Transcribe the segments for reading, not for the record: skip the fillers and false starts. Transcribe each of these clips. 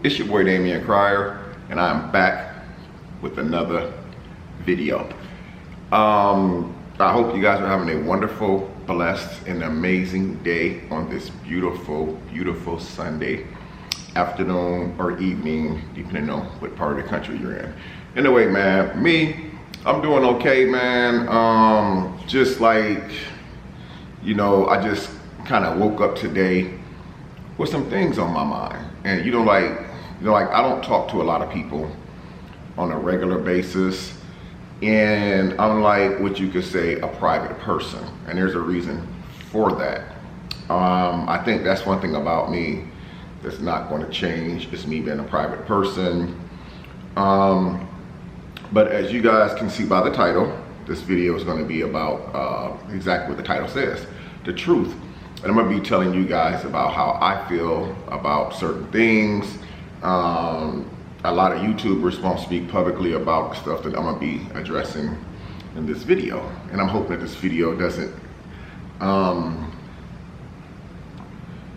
It's your boy Damian Cryer, and I'm back with another video. I hope you guys are having a wonderful, blessed, and amazing day on this beautiful, beautiful Sunday afternoon or evening, depending on what part of the country you're in. Anyway, man, I'm doing okay, man. Just like, you know, I just kind of woke up today with some things on my mind. And like I don't talk to a lot of people on a regular basis. And I'm like what you could say a private person. And there's a reason for that. I think that's one thing about me that's not going to change. It's me being a private person. But as you guys can see by the title, this video is going to be about exactly what the title says, the truth. And I'm going to be telling you guys about how I feel about certain things. A lot of YouTubers won't speak publicly about stuff that I'm going to be addressing in this video. And I'm hoping that this video doesn't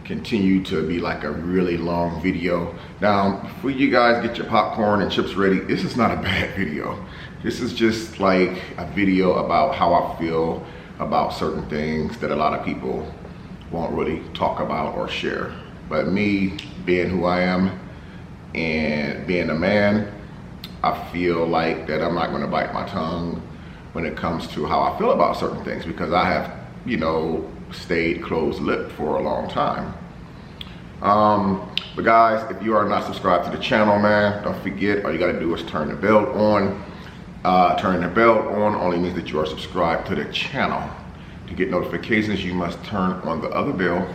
continue to be like a really long video. Now, before you guys get your popcorn and chips ready, this is not a bad video. This is just like a video about how I feel about certain things that a lot of people won't really talk about or share. But me being who I am and being a man, I feel like that I'm not going to bite my tongue when it comes to how I feel about certain things, because I have, you know, stayed closed-lipped for a long time. But guys, if you are not subscribed to the channel, man, don't forget, all you got to do is turn the bell on. Turn the bell on only means that you are subscribed to the channel. To get notifications, you must turn on the other bell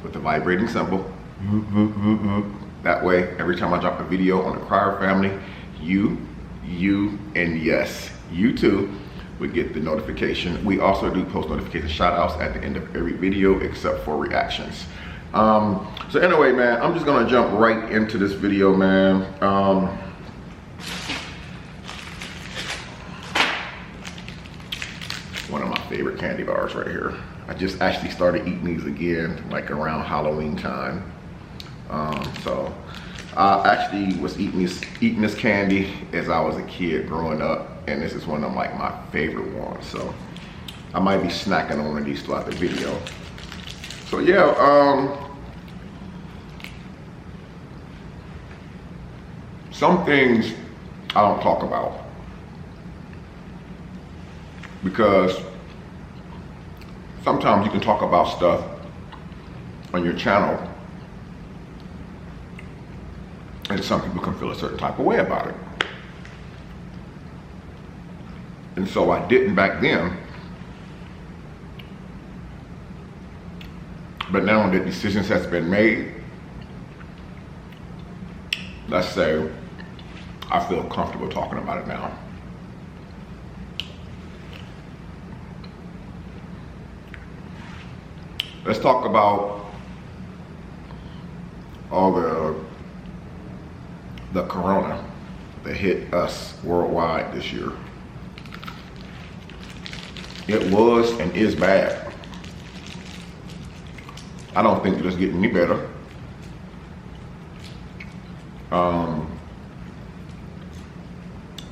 with the vibrating symbol. That way, every time I drop a video on the Cryer family, you, and yes, you too, would get the notification. We also do post notification shout outs at the end of every video except for reactions. So anyway, man, I'm just gonna jump right into this video, man. One of my favorite candy bars right here. I just actually started eating these again, like around Halloween time. So I actually was eating this candy as I was a kid growing up, and this is one of like my favorite ones. So I might be snacking on one of these throughout the video. So yeah, some things I don't talk about, because sometimes you can talk about stuff on your channel and some people can feel a certain type of way about it. And so I didn't back then. But now that decisions has been made, let's say, I feel comfortable talking about it now. Let's talk about all the corona that hit us worldwide this year. It was and is bad. I don't think that it's getting any better.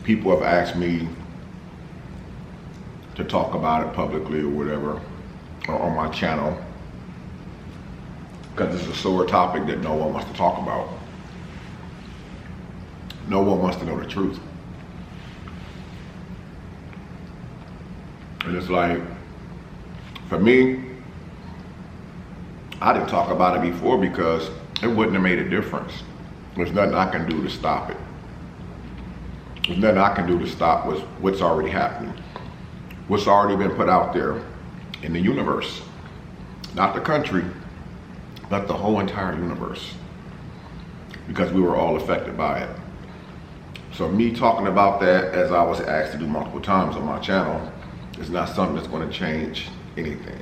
People have asked me to talk about it publicly or whatever, or on my channel, because it's a sore topic that no one wants to talk about. No one wants to know the truth. And it's like, for me, I didn't talk about it before because it wouldn't have made a difference. There's nothing I can do to stop it. There's nothing I can do to stop what's already happening. What's already been put out there in the universe. Not the country, but the whole entire universe. Because we were all affected by it. So me talking about that, as I was asked to do multiple times on my channel, is not something that's going to change anything.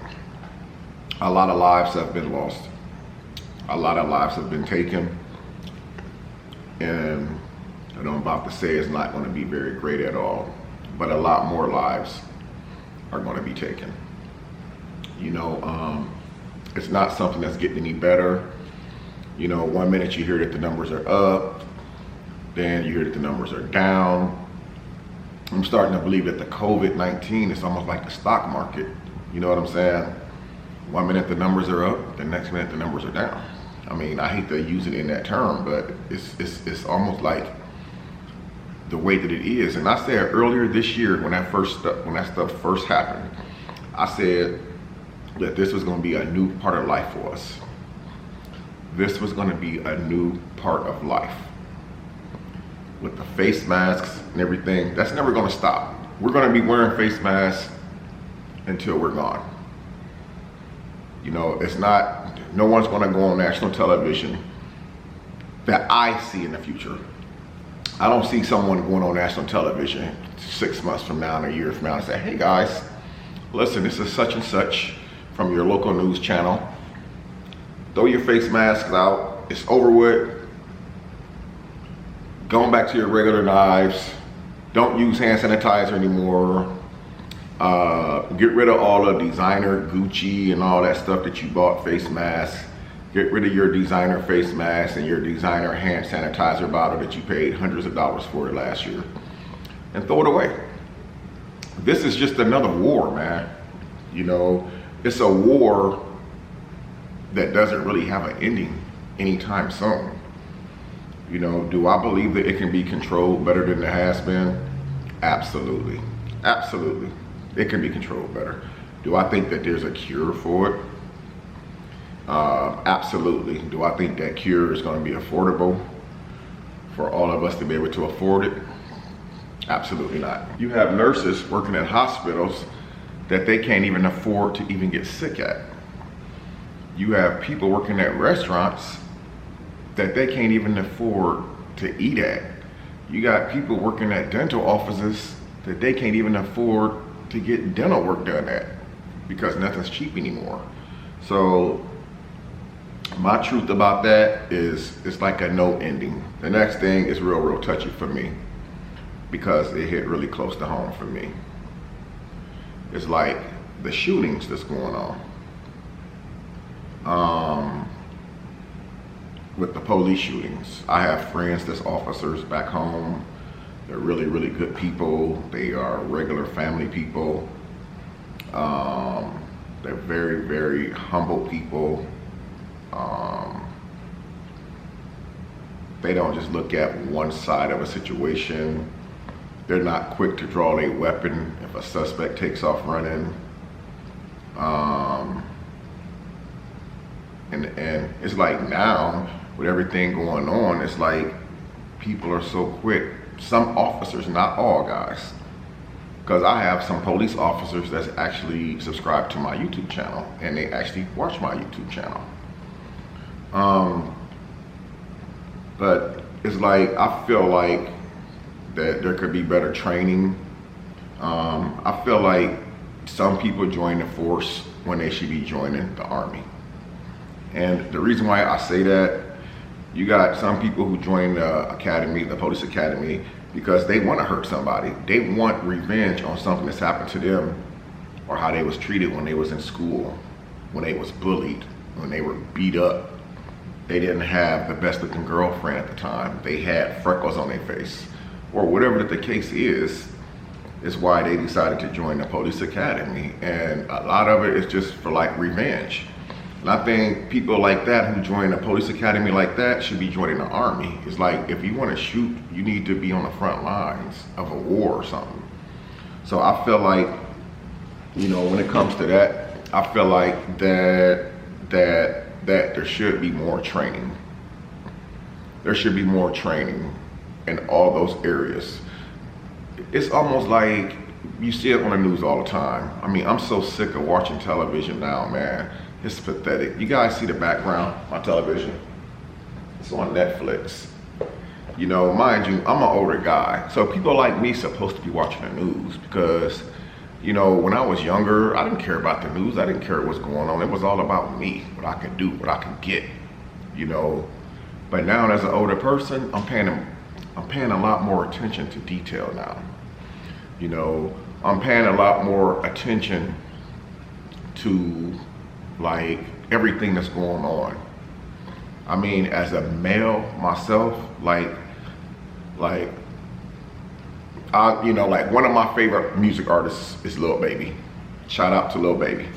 A lot of lives have been lost. A lot of lives have been taken. And what I'm about to say is not going to be very great at all. But a lot more lives are going to be taken. You know, it's not something that's getting any better. You know, one minute you hear that the numbers are up, then you hear that the numbers are down. I'm starting to believe that the COVID-19 is almost like the stock market. You know what I'm saying? One minute the numbers are up, the next minute the numbers are down. I mean, I hate to use it in that term, but it's almost like the way that it is. And I said earlier this year when that stuff first happened, I said that this was going to be a new part of life for us. This was going to be a new part of life. With the face masks and everything, that's never going to stop. We're going to be wearing face masks until we're gone. You know, it's not, no one's going to go on national television that I see in the future. I don't see someone going on national television 6 months from now and a year from now and say, hey guys, listen, this is such and such from your local news channel. Throw your face masks out. It's over with. Going back to your regular lives. Don't use hand sanitizer anymore. Get rid of all the designer Gucci and all that stuff that you bought, face masks. Get rid of your designer face mask and your designer hand sanitizer bottle that you paid hundreds of dollars for last year. And throw it away. This is just another war, man. You know, it's a war that doesn't really have an ending anytime soon. You know, do I believe that it can be controlled better than it has been? Absolutely. Absolutely. It can be controlled better. Do I think that there's a cure for it? Absolutely. Do I think that cure is going to be affordable for all of us to be able to afford it? Absolutely not. You have nurses working at hospitals that they can't even afford to even get sick at. You have people working at restaurants that they can't even afford to eat at. You got people working at dental offices that they can't even afford to get dental work done at because nothing's cheap anymore. So my truth about that is it's like a no ending. The next thing is real touchy for me because it hit really close to home for me. It's like the shootings that's going on. With the police shootings. I have friends that's officers back home. They're really good people. They are regular family people. They're very humble people. They don't just look at one side of a situation. They're not quick to draw a weapon if a suspect takes off running. And it's like now, with everything going on, it's like people are so quick. Some officers, not all guys, because I have some police officers that's actually subscribed to my YouTube channel and they actually watch my YouTube channel. But it's like, I feel like that there could be better training. I feel like some people join the force when they should be joining the Army. And the reason why I say that, you got some people who join the academy, the police academy, because they want to hurt somebody. They want revenge on something that's happened to them or how they was treated when they was in school, when they was bullied, when they were beat up. They didn't have the best looking girlfriend at the time. They had freckles on their face or whatever that the case is why they decided to join the police academy. And a lot of it is just for like revenge. And I think people like that who join a police academy like that should be joining the Army. It's like, if you want to shoot, you need to be on the front lines of a war or something. So I feel like, you know, when it comes to that, I feel like that there should be more training. There should be more training in all those areas. It's almost like you see it on the news all the time. I mean, I'm so sick of watching television now, man. It's pathetic. You guys see the background, my television? It's on Netflix. You know, mind you, I'm an older guy. So people like me supposed to be watching the news because, you know, when I was younger, I didn't care about the news. I didn't care what's going on. It was all about me, what I could do, what I could get, you know. But now as an older person, I'm paying a lot more attention to detail now. You know, I'm paying a lot more attention to like everything that's going on. I mean, as a male myself, like, you know, like one of my favorite music artists is Lil Baby. Shout out to Lil Baby.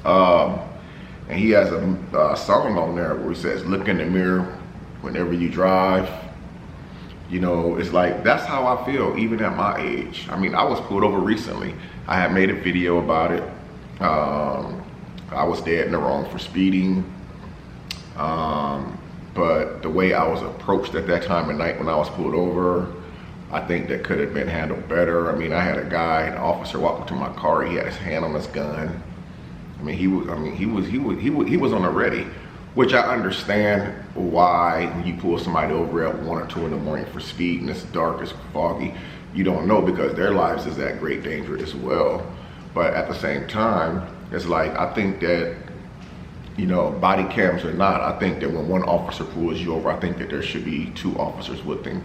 And he has a song on there where he says, "Look in the mirror whenever you drive." You know, it's like, that's how I feel even at my age. I mean, I was pulled over recently. I had made a video about it. I was dead in the wrong for speeding. But the way I was approached at that time of night when I was pulled over, I think that could have been handled better. I mean, I had a guy, an officer, walk up to my car. He had his hand on his gun. I mean, he was on the ready, which I understand why when you pull somebody over at 1 or 2 in the morning for speed and it's dark, it's foggy, you don't know, because their lives is at great danger as well. But at the same time, it's like, I think that, you know, body cams or not, I think that when one officer pulls you over, I think that there should be 2 officers with him.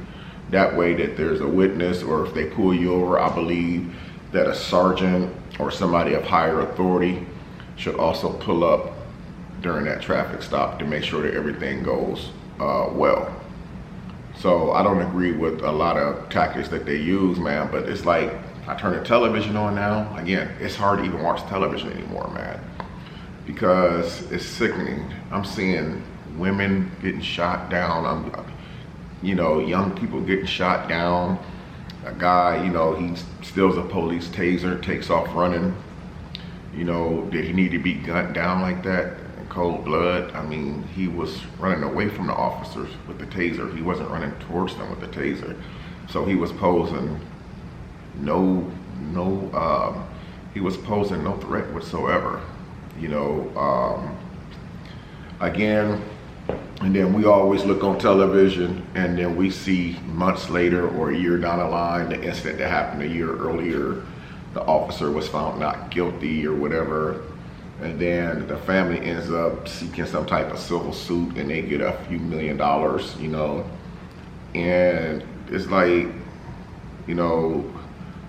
That way that there's a witness, or if they pull you over, I believe that a sergeant or somebody of higher authority should also pull up during that traffic stop to make sure that everything goes well. So I don't agree with a lot of tactics that they use, man, but it's like, I turn the television on now. Again, it's hard to even watch television anymore, man, because it's sickening. I'm seeing women getting shot down. You know, young people getting shot down. A guy, you know, he steals a police taser, takes off running. You know, did he need to be gunned down like that in cold blood? I mean, he was running away from the officers with the taser. He wasn't running towards them with the taser. So he was posing he was posing no threat whatsoever. You know, again, and then we always look on television and then we see months later or a year down the line, the incident that happened a year earlier, the officer was found not guilty or whatever. And then the family ends up seeking some type of civil suit and they get a few $1 million, you know. And it's like, you know,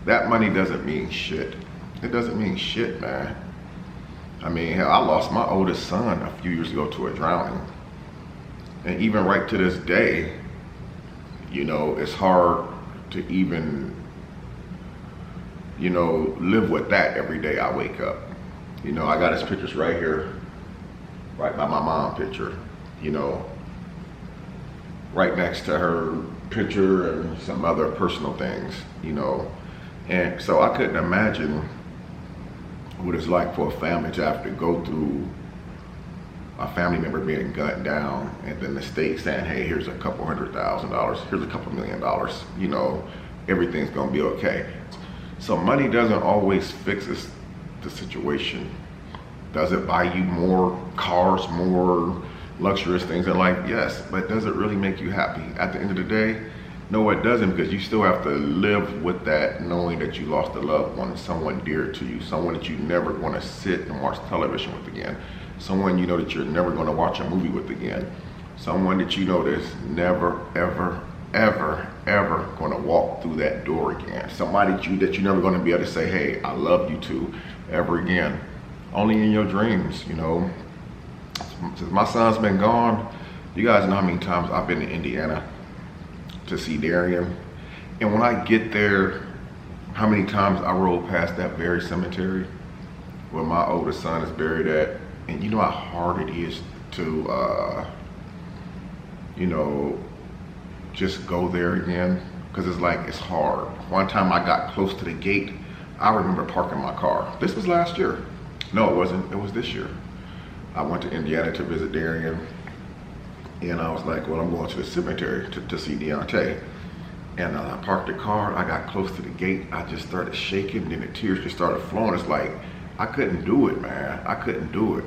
that money doesn't mean shit. It doesn't mean shit, man. I mean, hell, I lost my oldest son a few years ago to a drowning. And even right to this day, you know, it's hard to even, you know, live with that every day I wake up. You know, I got his pictures right here, right by my mom picture, you know, right next to her picture and some other personal things, you know. And so I couldn't imagine what it's like for a family to have to go through a family member being gunned down and then the state saying, hey, here's a couple $100,000, here's a couple $1 million, you know, everything's gonna be okay. So money doesn't always fix the situation. Does it buy you more cars, more luxurious things in life? Yes, but does it really make you happy? At the end of the day, no, it doesn't, because you still have to live with that, knowing that you lost a loved one, someone dear to you, someone that you never want to sit and watch television with again, someone you know that you're never going to watch a movie with again, someone that you know that's never, ever, ever, ever going to walk through that door again, somebody that you're never going to be able to say, hey, I love you to ever again, only in your dreams, you know. Since my son's been gone, you guys know how many times I've been to Indiana to see Darian. And when I get there, how many times I roll past that very cemetery where my oldest son is buried at. And you know how hard it is to, you know, just go there again? Because it's like, it's hard. One time I got close to the gate, I remember parking my car. This was last year. No, it wasn't, it was this year. I went to Indiana to visit Darian. And I was like, well, I'm going to the cemetery to see Deontay. And I parked the car, I got close to the gate, I just started shaking, then the tears just started flowing. It's like, I couldn't do it, man. I couldn't do it.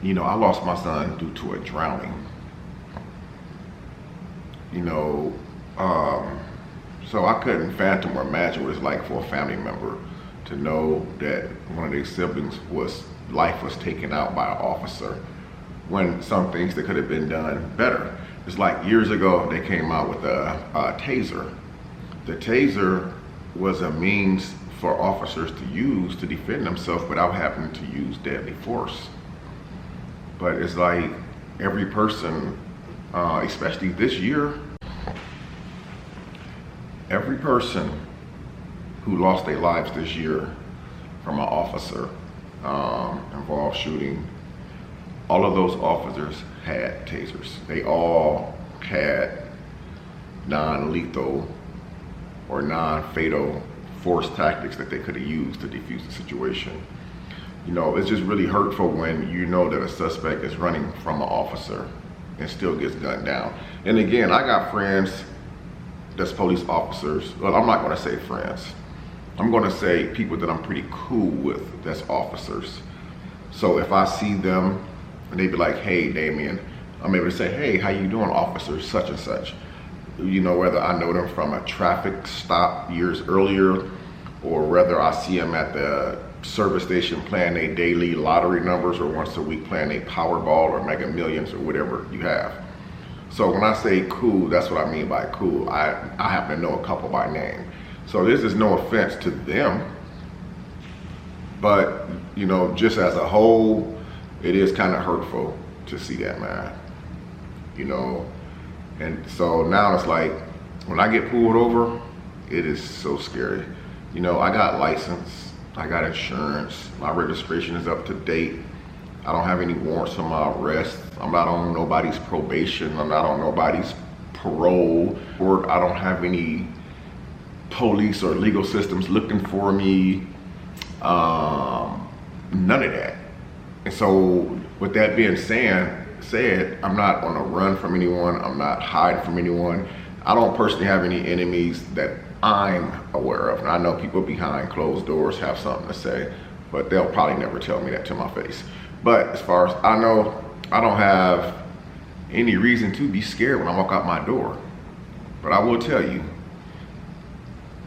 You know, I lost my son due to a drowning. You know, so I couldn't fathom or imagine what it's like for a family member to know that one of their siblings life was taken out by an officer, when some things that could have been done better. It's like years ago, they came out with a taser. The taser was a means for officers to use to defend themselves without having to use deadly force. But it's like, every person, especially this year, every person who lost their lives this year from an officer involved shooting, all of those officers had tasers. They all had non-lethal or non-fatal force tactics that they could have used to defuse the situation. You know, it's just really hurtful when you know that a suspect is running from an officer and still gets gunned down. And again, I got friends that's police officers. Well, I'm not gonna say friends. I'm gonna say people that I'm pretty cool with that's officers. So if I see them and they be like, hey, Damien, I'm able to say, hey, how you doing, officer such and such? You know, whether I know them from a traffic stop years earlier or whether I see them at the service station playing their daily lottery numbers or once a week playing a Powerball or Mega Millions or whatever you have. So when I say cool, that's what I mean by cool. I happen to know a couple by name. So this is no offense to them, but you know, just as a whole, it is kind of hurtful to see that, man. You know, and so now it's like, when I get pulled over, it is so scary. You know, I got license, I got insurance, my registration is up to date. I don't have any warrants on my arrest. I'm not on nobody's probation. I'm not on nobody's parole. Or I don't have any police or legal systems looking for me. None of that. And so with that being said, I'm not on a run from anyone. I'm not hiding from anyone. I don't personally have any enemies that I'm aware of. And I know people behind closed doors have something to say, but they'll probably never tell me that to my face. But as far as I know, I don't have any reason to be scared when I walk out my door. But I will tell you,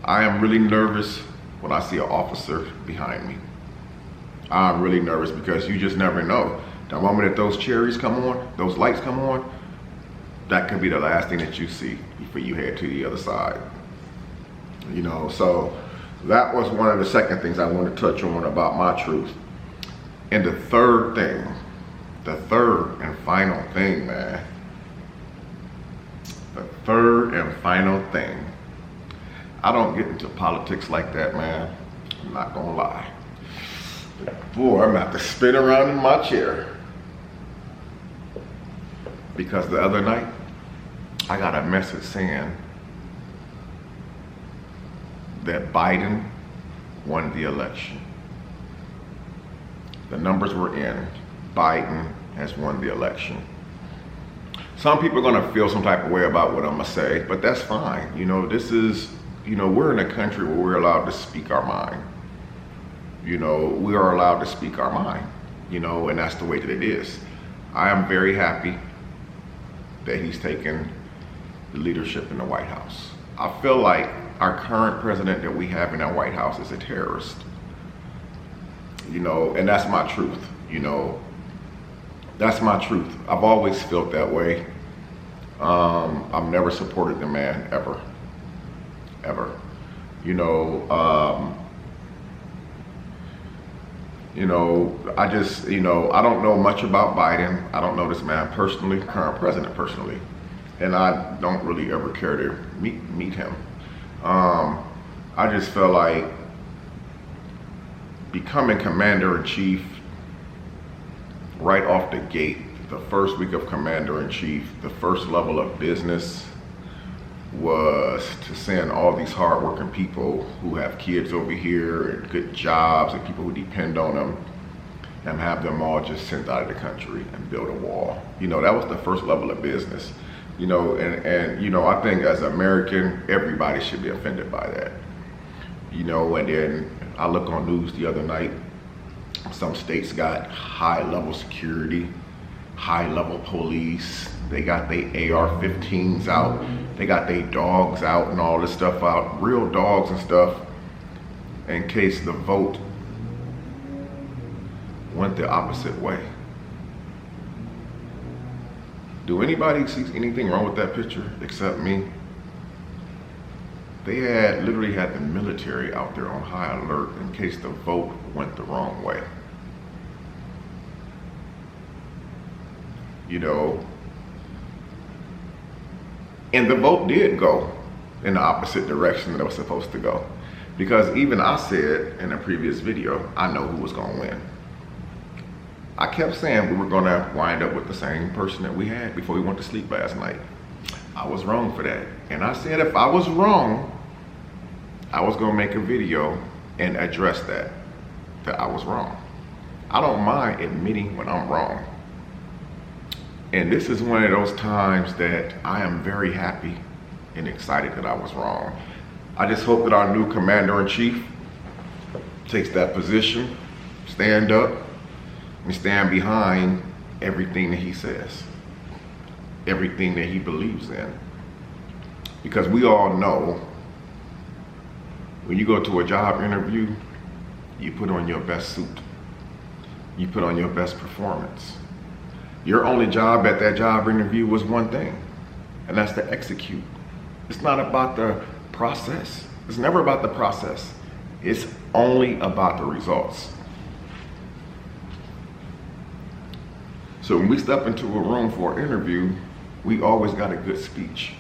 I am really nervous when I see an officer behind me. I'm really nervous because you just never know. The moment that those cherries come on, those lights come on, that could be the last thing that you see before you head to the other side. You know, so that was one of the second things I want to touch on about my truth. And the third thing, the third and final thing, man. The third and final thing. I don't get into politics like that, man. I'm not gonna lie. Boy, I'm about to spin around in my chair. Because the other night, I got a message saying that Biden won the election. The numbers were in. Biden has won the election. Some people are gonna feel some type of way about what I'm gonna say, but that's fine. You know, this is, you know, we're in a country where we're allowed to speak our mind. You know, we are allowed to speak our mind, you know, and that's the way that it is. I am very happy that he's taken the leadership in the White House. I feel like our current president that we have in that White House is a terrorist. You know, and that's my truth, you know. That's my truth. I've always felt that way. I've never supported the man, ever. Ever. You know, I just, you know, I don't know much about Biden. I don't know this man personally, current president personally. And I don't really ever care to meet him. I just feel like becoming commander-in-chief right off the gate, the first week of commander-in-chief, the first level of business was to send all these hardworking people who have kids over here and good jobs and people who depend on them and have them all just sent out of the country and build a wall. You know, that was the first level of business. You know, and you know, I think as an American, everybody should be offended by that. You know, and then I look on news the other night, some states got high level security, high level police, they got their AR-15s out, they got their dogs out and all this stuff out, real dogs and stuff, in case the vote went the opposite way. Do anybody see anything wrong with that picture except me? They literally had the military out there on high alert in case the vote went the wrong way. you know. And the vote did go in the opposite direction that it was supposed to go. Because even I said in a previous video, I know who was gonna win. I kept saying we were gonna wind up with the same person that we had before we went to sleep last night. I was wrong for that. And I said if I was wrong, I was gonna make a video and address that I was wrong. I don't mind admitting when I'm wrong. And this is one of those times that I am very happy and excited that I was wrong. I just hope that our new commander-in-chief takes that position, stand up, and stand behind everything that he says, everything that he believes in. Because we all know when you go to a job interview, you put on your best suit. You put on your best performance. Your only job at that job interview was one thing, and that's to execute. It's not about the process. It's never about the process. It's only about the results. So when we step into a room for an interview, we always got a good speech.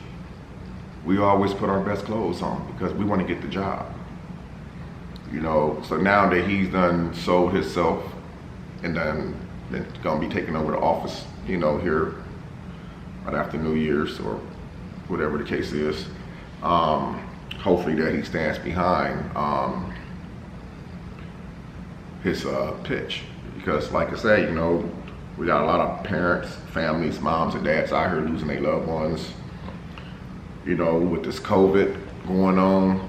We always put our best clothes on because we want to get the job. You know, so now that he's done sold himself and then gonna be taking over the office, you know, here right after New Year's or whatever the case is. Hopefully that he stands behind his pitch, because like I say, you know, we got a lot of parents, families, moms and dads out here losing their loved ones. You know, with this COVID going on,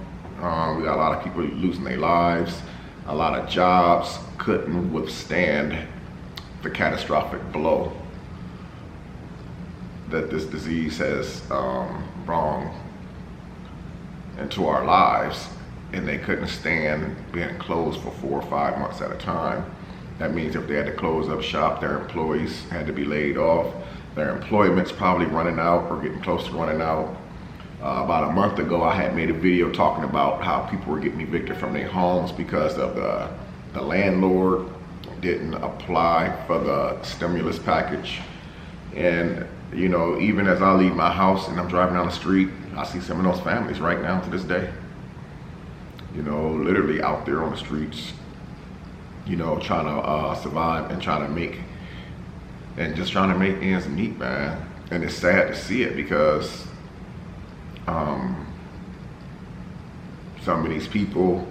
we got a lot of people losing their lives. A lot of jobs couldn't withstand the catastrophic blow that this disease has brought into our lives, and they couldn't stand being closed for 4 or 5 months at a time. That means if they had to close up shop, their employees had to be laid off. Their employment's probably running out or getting close to running out. About a month ago, I had made a video talking about how people were getting evicted from their homes because of the landlord didn't apply for the stimulus package. And you know, even as I leave my house and I'm driving down the street, I see some of those families right now to this day. You know, literally out there on the streets, you know, trying to survive and trying to make ends meet, man. And it's sad to see it because some of these people,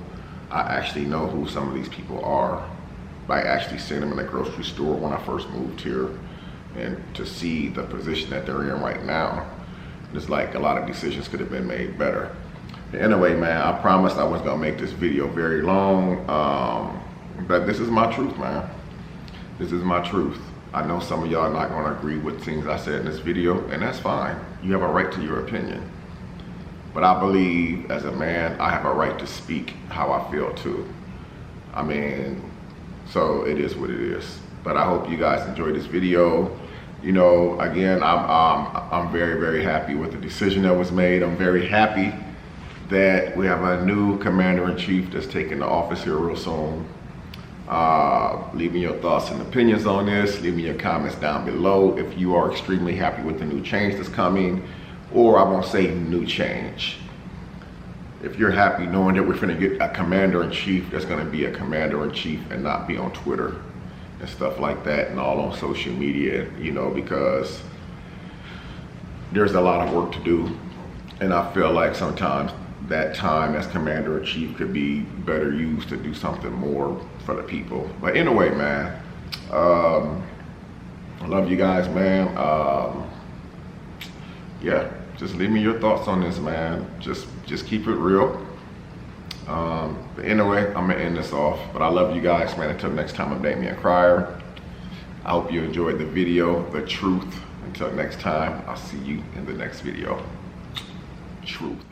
I actually know who some of these people are. I actually seen them in the grocery store when I first moved here, and to see the position that they're in right now, it's like a lot of decisions could have been made better. Anyway, man, I promised I wasn't gonna make this video very long, but this is my truth, man. This is my truth. I know some of y'all are not gonna agree with things I said in this video, and that's fine. You have a right to your opinion. But I believe as a man, I have a right to speak how I feel too. I mean, so it is what it is. But I hope you guys enjoyed this video. You know, again, I'm very, very happy with the decision that was made. I'm very happy that we have a new commander-in-chief that's taking the office here real soon. Leave me your thoughts and opinions on this. Leave me your comments down below if you are extremely happy with the new change that's coming, or I won't say new change. If you're happy knowing that we're gonna get a commander-in-chief that's gonna be a commander-in-chief and not be on Twitter and stuff like that and all on social media, you know, because there's a lot of work to do. And I feel like sometimes that time as commander-in-chief could be better used to do something more for the people. But anyway, man, I love you guys, man. Yeah, just leave me your thoughts on this, man. Just keep it real. But anyway, I'm gonna end this off. But I love you guys, man. Until next time, I'm Damian Cryer. I hope you enjoyed the video, the truth. Until next time, I'll see you in the next video. Truth.